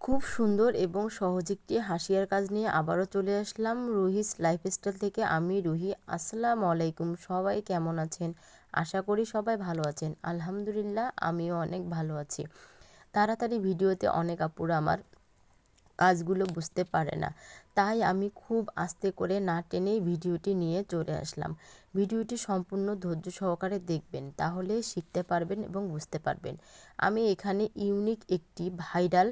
খুব সুন্দর এবং সহজ একটি হাসিয়ার কাজ নিয়ে আবারও চলে আসলাম রুহিস লাইফস্টাইল থেকে। আমি রুহি। আসসালামু আলাইকুম। সবাই কেমন আছেন? আশা করি সবাই ভালো আছেন। আলহামদুলিল্লাহ আমিও অনেক ভালো আছি। তাড়াতাড়ি ভিডিওতে অনেক আপুরা আমার কাজগুলো বুঝতে পারে না, তাই আমি খুব আস্তে করে না টেনেই ভিডিওটি নিয়ে চলে আসলাম। ভিডিওটি সম্পূর্ণ ধৈর্য সহকারে দেখবেন, তাহলে শিখতে পারবেন এবং বুঝতে পারবেন। আমি এখানে ইউনিক একটি ভাইরাল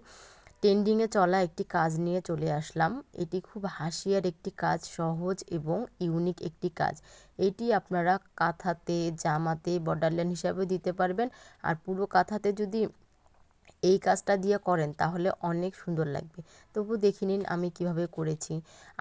ট্রেন্ডিংয়ে চলা একটি কাজ নিয়ে চলে আসলাম। এটি খুব হাসিয়ার একটি কাজ, সহজ এবং ইউনিক একটি কাজ। এটি আপনারা কাঁথাতে, জামাতে বর্ডারলাইন হিসাবে দিতে পারবেন। আর পুরো কাঁথাতে যদি এই কাজটা দিয়ে করেন তাহলে অনেক সুন্দর লাগবে। তবু দেখে নিন আমি কিভাবে করেছি।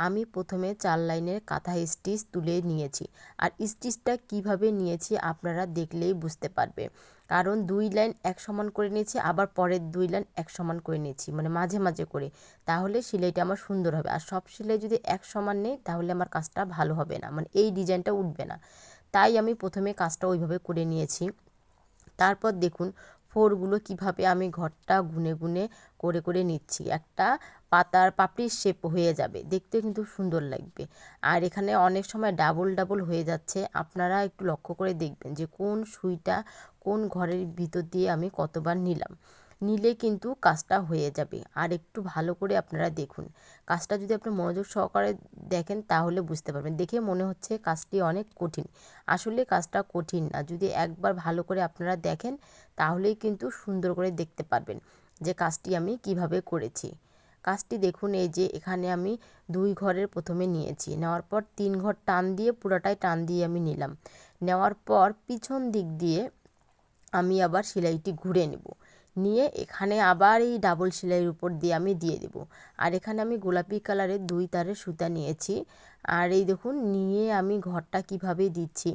আমি প্রথমে 4 লাইনের কাঁথা স্টিচ তুলে নিয়েছি। আর স্টিচটা কিভাবে নিয়েছি আপনারা দেখলেই বুঝতে পারবে। কারণ 2 লাইন এক সমান করে নিয়েছি, আবার পরের 2 লাইন এক সমান করে নিয়েছি, মানে মাঝে মাঝে করে। তাহলে সেলাইটা আমার সুন্দর হবে। আর সব সেলাই যদি এক সমান নেই তাহলে আমার কাজটা ভালো হবে না, মানে এই ডিজাইনটা উঠবে না। তাই আমি প্রথমে কাজটা ওইভাবে করে নিয়েছি। তারপর দেখুন ফোরগুলো কিভাবে আমি ঘরটা গুনে গুনে করে করে নিচ্ছি। একটা পাতার পাপড়ির শেপ হয়ে যাবে, দেখতে কিন্তু সুন্দর লাগবে। আর এখানে অনেক সময় ডাবল ডাবল হয়ে যাচ্ছে, আপনারা একটু লক্ষ্য করে দেখবেন যে কোন সুইটা কোন ঘরের ভিতর দিয়ে আমি কতবার নিলাম। নিলে কিন্তু কাজটা হয়ে যাবে। আর একটু ভালো করে আপনারা দেখুন কাজটা, যদি আপনি মনোযোগ সহকারে দেখেন তাহলে বুঝতে পারবেন। দেখে মনে হচ্ছে কাজটি অনেক কঠিন, আসলে কাজটা কঠিন না। যদি একবার ভালো করে আপনারা দেখেন তাহলেই কিন্তু সুন্দর করে দেখতে পারবেন যে কাজটি আমি কিভাবে করেছি। কাজটি দেখুন, এই যে এখানে আমি 2 ঘরের প্রথমে নিয়েছি, নেওয়ার পর 3 ঘর টান দিয়ে পুরোটাই টান দিয়ে আমি নিলাম। নেওয়ার পর পিছন দিক দিয়ে আমি আবার সেলাইটি ঘুরে নেব, নিয়ে এখানে আবার এই ডাবল সেলাইয়ের উপর দিয়ে আমি দিয়ে দেব। আর এখানে আমি গোলাপি কালারের 2 তারের সুতা নিয়েছি। আর এই দেখুন নিয়ে আমি ঘরটা কিভাবে দিচ্ছি,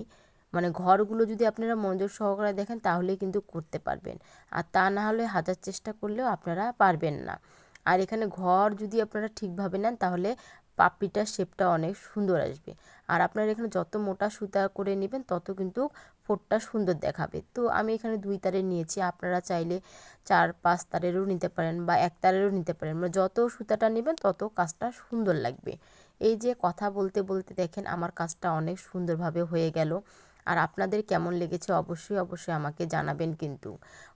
মানে ঘরগুলো যদি আপনারা মনোযোগ সহকারে দেখেন তাহলে কিন্তু করতে পারবেন। আর তা না হলে হাজার চেষ্টা করলেও আপনারা পারবেন না। আর এখানে ঘর যদি আপনারা ঠিকভাবে নেন তাহলে পাপড়িটার শেপটা অনেক সুন্দর আসবে। আর আপনারা এখানে যত মোটা সুতা করে নেবেন তত কিন্তু ফোঁটটা সুন্দর দেখাবে। তো আমি এখানে 2 তারের নিয়েছি, আপনারা চাইলে 4-5 তারেরও নিতে পারেন বা 1 তারেরও নিতে পারেন, মানে যত সুতাটা নেবেন তত কাজটা সুন্দর লাগবে। এই যে কথা বলতে বলতে দেখেন আমার কাজটা অনেক সুন্দরভাবে হয়ে গেল। আর আপনাদের কেমন লেগেছে অবশ্যই অবশ্যই আমাকে জানাবেন, কিন্তু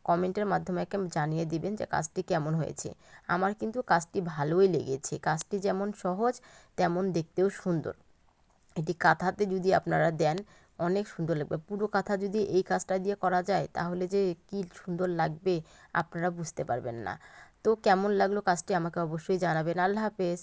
কমেন্টের মাধ্যমে জানিয়ে দিবেন যে কাজটি কেমন হয়েছে। আমার কিন্তু কাজটি ভালোই লেগেছে। কাজটি যেমন সহজ তেমন দেখতেও সুন্দর। এটি কাঁথাতে যদি আপনারা দেন অনেক সুন্দর লাগবে। পুরো কাঁথা যদি এই কাজটা দিয়ে করা যায় তাহলে যে কি সুন্দর লাগবে আপনারা বুঝতে পারবেন না। তো কেমন লাগলো কাজটি আমাকে অবশ্যই জানাবেন। আল্লাহ হাফেজ।